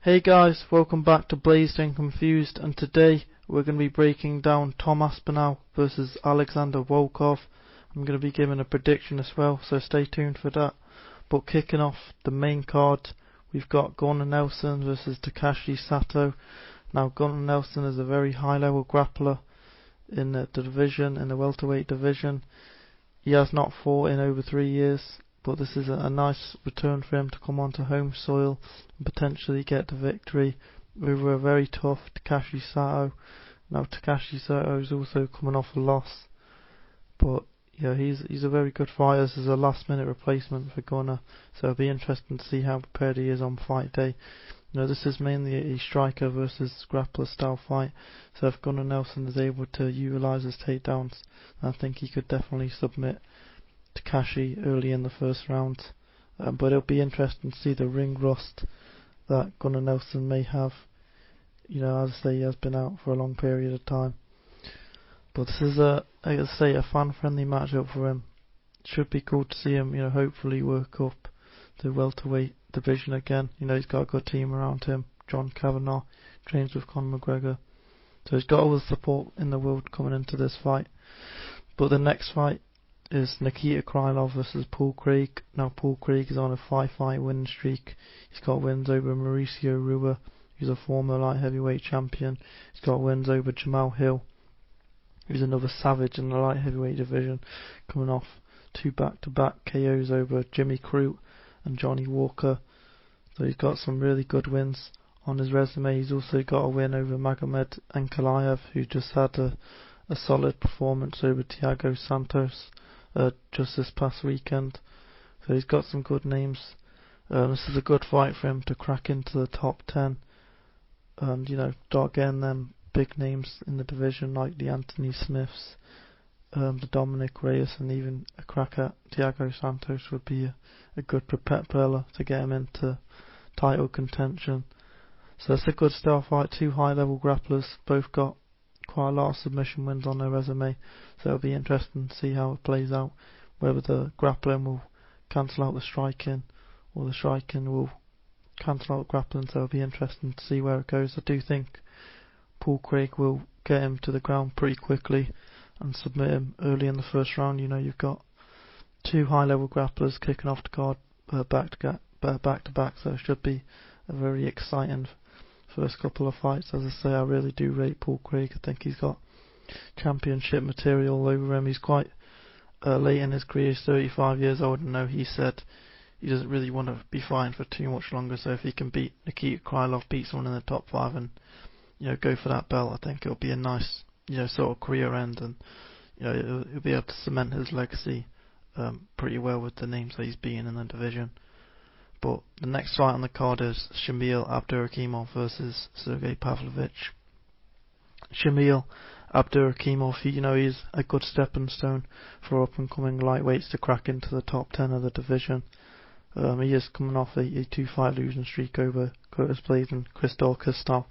Hey guys, welcome back to Blazed and Confused, and today we're going to be breaking down Tom Aspinall versus Alexander Volkov. I'm going to be giving a prediction as well, so stay tuned for that. But kicking off the main card, we've got Gunnar Nelson versus Takashi Sato. Now Gunnar Nelson is a very high level grappler in the division, in the welterweight division. He has not fought in over 3 years, but this is a nice return for him to come onto home soil and potentially get the victory over a very tough Takashi Sato. Now Takashi Sato is also coming off a loss, but yeah, he's a very good fighter. This is a last minute replacement for Gunnar, so it'll be interesting to see how prepared he is on fight day. This is mainly a striker versus grappler style fight, so if Gunnar Nelson is able to utilise his takedowns, I think he could definitely submit Takashi early in the first round. But it'll be interesting to see the ring rust that Gunnar Nelson may have. As I say, he has been out for a long period of time. But this is a fan-friendly matchup for him. Should be cool to see him, hopefully work up the welterweight division again. He's got a good team around him. John Kavanagh trains with Conor McGregor, so he's got all the support in the world coming into this fight. But the next fight is Nikita Krylov versus Paul Craig. Now Paul Craig is on a 5-fight winning streak. He's got wins over Mauricio Rua, who's a former light heavyweight champion. He's got wins over Jamal Hill, who's another savage in the light heavyweight division, coming off 2 back-to-back KOs over Jimmy Crute and Johnny Walker. So he's got some really good wins on his resume. He's also got a win over Magomed Ankalaev, who just had a solid performance over Thiago Santos just this past weekend. So he's got some good names. This is a good fight for him to crack into the top 10 and start getting them big names in the division like the Anthony Smiths, the Dominic Reyes, and even a crack at Thiago Santos would be a good propeller to get him into title contention. So it's a good style fight. 2 high level grapplers, both got quite a lot of submission wins on their resume, so it'll be interesting to see how it plays out, whether the grappling will cancel out the striking or the striking will cancel out grappling. So it'll be interesting to see where it goes. I do think Paul Craig will get him to the ground pretty quickly and submit him early in the first round. You've got 2 high level grapplers kicking off the card back to back, so it should be a very exciting first couple of fights. As I say, I really do rate Paul Craig. I think he's got championship material over him. He's quite late in his career. He's 35 years old, and he said he doesn't really want to be fighting for too much longer, so if he can beat Nikita Krylov, beat someone in the top 5 and go for that belt, I think it'll be a nice sort of career end, and he'll be able to cement his legacy pretty well with the names that he's beaten in the division. But the next fight on the card is Shamil Abdurakhimov versus Sergey Pavlovich. Shamil Abdurakhimov, he's a good stepping stone for up and coming lightweights to crack into the top 10 of the division. He is coming off a 2-fight losing streak over Curtis Blades and Chris Daukaus. Now,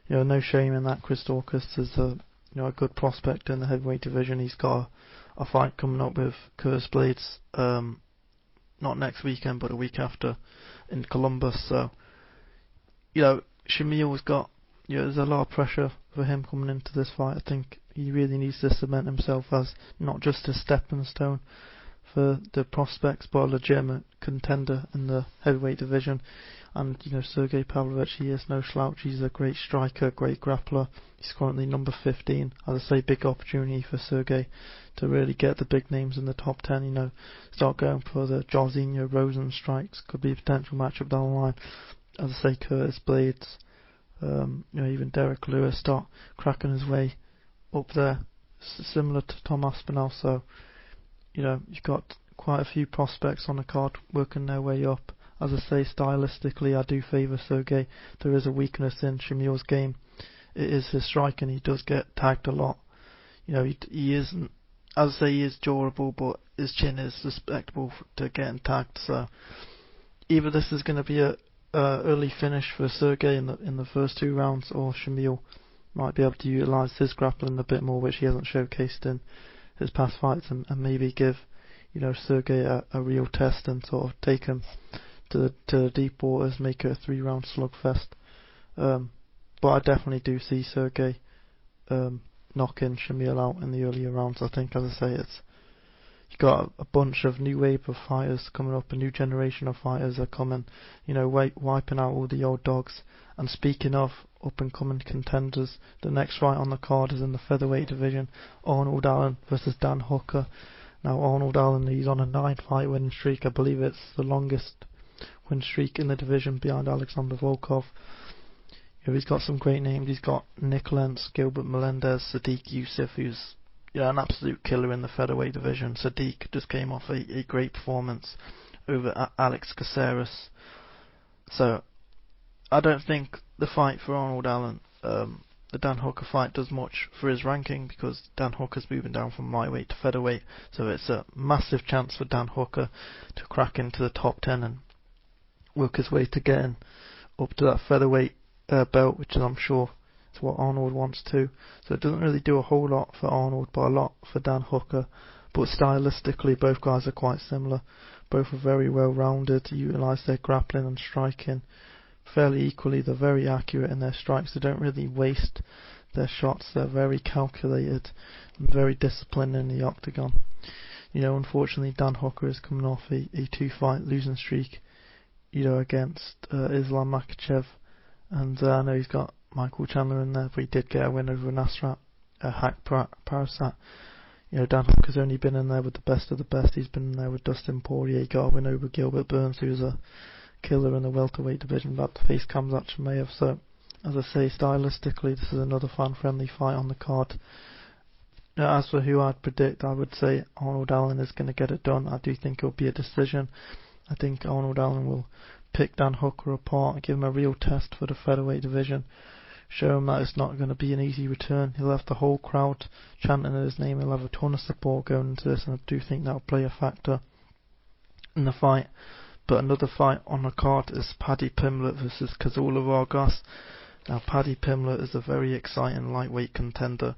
no shame in that. Chris Daukaus is a good prospect in the heavyweight division. He's got a fight coming up with Curtis Blades, not next weekend, but a week after in Columbus. So, Shamil's got, there's a lot of pressure for him coming into this fight. I think he really needs to cement himself as not just a stepping stone for the prospects, but a legitimate contender in the heavyweight division. And Sergey Pavlovich, he is no slouch. He's a great striker, great grappler. He's currently number 15. As I say, big opportunity for Sergey to really get the big names in the top 10. Start going for the Jairzinho Rosen strikes. Could be a potential matchup down the line. As I say, Curtis Blades, even Derek Lewis start cracking his way up there, similar to Tom Aspinall. So you've got quite a few prospects on the card working their way up. As I say, stylistically, I do favour Sergey. There is a weakness in Shamil's game. It is his striking. He does get tagged a lot. He isn't, as I say, he is durable, but his chin is susceptible to getting tagged. So either this is going to be a early finish for Sergey in the first 2 rounds, or Shamil might be able to utilise his grappling a bit more, which he hasn't showcased in his past fights, and maybe give Sergey a real test and sort of take him to the deep waters, make it a 3-round slugfest. But I definitely do see Sergey knocking Shamil out in the earlier rounds. I think, as I say, you got a bunch of new wave of fighters coming up, a new generation of fighters are coming, wiping out all the old dogs. And speaking of up-and-coming contenders, the next fight on the card is in the featherweight division, Arnold Allen versus Dan Hooker. Now, Arnold Allen, he's on a 9-fight winning streak. I believe it's the longest win streak in the division behind Alexander Volkov. He's got some great names. He's got Nick Lentz, Gilbert Melendez, Sadiq Youssef, who's an absolute killer in the featherweight division. Sadiq just came off a great performance over Alex Caceres. So I don't think the fight for Arnold Allen, the Dan Hooker fight, does much for his ranking, because Dan Hooker's moving down from lightweight to featherweight. So it's a massive chance for Dan Hooker to crack into the top 10 and work his way to getting up to that featherweight belt, which I'm sure is what Arnold wants to. So it doesn't really do a whole lot for Arnold, but a lot for Dan Hooker. But stylistically, both guys are quite similar. Both are very well rounded, utilise their grappling and striking fairly equally. They're very accurate in their strikes. They don't really waste their shots. They're very calculated and very disciplined in the octagon. Unfortunately, Dan Hooker is coming off a 2-fight losing streak, against Islam Makhachev. And I know he's got Michael Chandler in there, but he did get a win over Nasrat Parasat. Dan Hooker's only been in there with the best of the best. He's been in there with Dustin Poirier. He got a win over Gilbert Burns, who was a killer in the welterweight division, about to face Khamzat Chimaev. So, as I say, stylistically, this is another fan-friendly fight on the card. As for who I'd predict, I would say Arnold Allen is going to get it done. I do think it'll be a decision. I think Arnold Allen will pick Dan Hooker apart and give him a real test for the featherweight division. Show him that it's not going to be an easy return. He'll have the whole crowd chanting his name. He'll have a ton of support going into this, and I do think that'll play a factor in the fight. But another fight on the card is Paddy Pimblett versus Kazula Vargas. Now, Paddy Pimblett is a very exciting lightweight contender,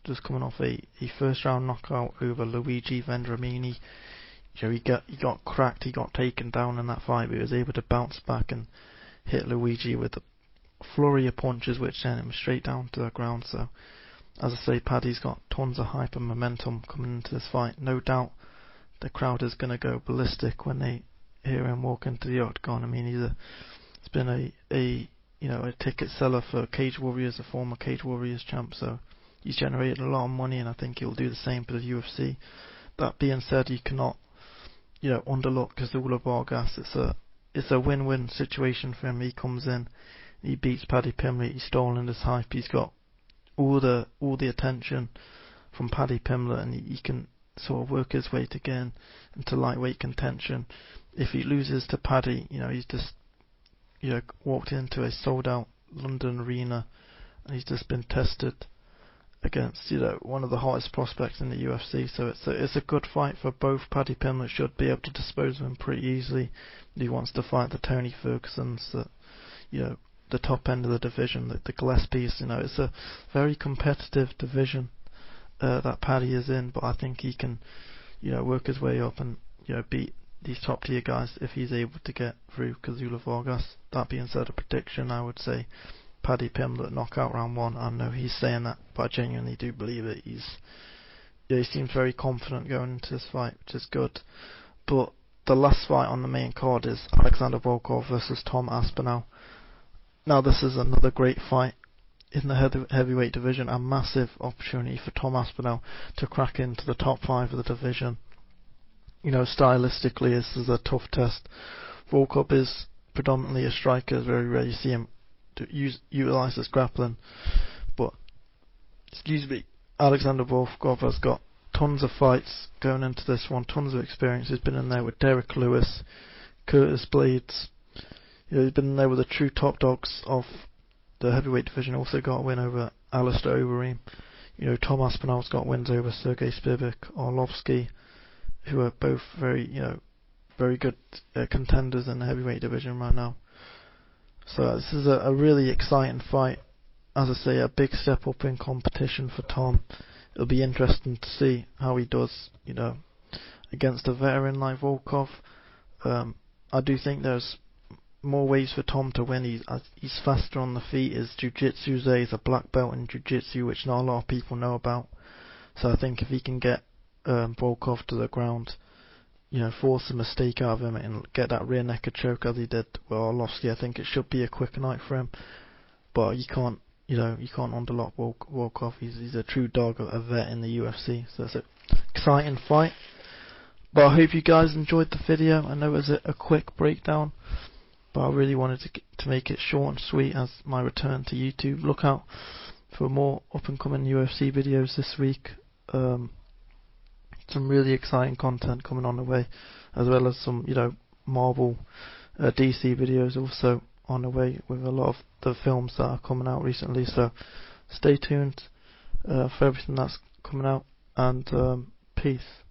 just coming off a first-round knockout over Luigi Vendramini. He got cracked, he got taken down in that fight, but he was able to bounce back and hit Luigi with a flurry of punches, which sent him straight down to the ground. So, as I say, Paddy's got tons of hype and momentum coming into this fight. No doubt the crowd is going to go ballistic when they hear him walk into the octagon. I mean, he's been a ticket seller for Cage Warriors, a former Cage Warriors champ, so he's generated a lot of money, and I think he'll do the same for the UFC. That being said, you cannot underlook Kazula Vargas. It's a win-win situation for him. He comes in, he beats Paddy Pimblett, he's stolen his hype, he's got all the attention from Paddy Pimblett, and he can sort of work his way to get into lightweight contention. If he loses to Paddy, he's just walked into a sold-out London arena, and he's just been tested against one of the hottest prospects in the UFC. So it's a good fight for both. Paddy Pimblett should be able to dispose of him pretty easily. He wants to fight the Tony Fergusons, the top end of the division, the Gillespies. It's a very competitive division that Paddy is in, but I think he can work his way up and beat these top tier guys if he's able to get through Kazula Vargas. That being said, a prediction, I would say Paddy Pimblett knockout round 1. I know he's saying that, but I genuinely do believe it. He seems very confident going into this fight, which is good. But the last fight on the main card is Alexander Volkov versus Tom Aspinall. Now, this is another great fight in the heavyweight division, a massive opportunity for Tom Aspinall to crack into the top 5 of the division. Stylistically, this is a tough test. Volkov is predominantly a striker. It's very rare you see him to utilise his grappling. But, Alexander Volkov has got tons of fights going into this one, tons of experience. He's been in there with Derek Lewis, Curtis Blades. He's been in there with the true top dogs of the heavyweight division. Also got a win over Alistair Overeem. Tom Aspinall's got wins over Sergey Spivak, Orlovsky, who are both very good contenders in the heavyweight division right now. So this is a really exciting fight. As I say, a big step up in competition for Tom. It'll be interesting to see how he does, against a veteran like Volkov. I do think there's more ways for Tom to win. He's faster on the feet. His jiu-jitsu's there. He's a black belt in jiu-jitsu, which not a lot of people know about. So I think if he can get Volkov to the ground, force a mistake out of him and get that rear naked choke as he did with Arlovsky, I think it should be a quick night for him. But you can't underlock Volkov. He's a true dog, a vet in the UFC. So it's an exciting fight. But I hope you guys enjoyed the video. I know it was a quick breakdown, but I really wanted to make it short and sweet as my return to YouTube. Look out for more up and coming UFC videos this week. Some really exciting content coming on the way, as well as some Marvel DC videos also on the way, with a lot of the films that are coming out recently. So stay tuned for everything that's coming out, and peace.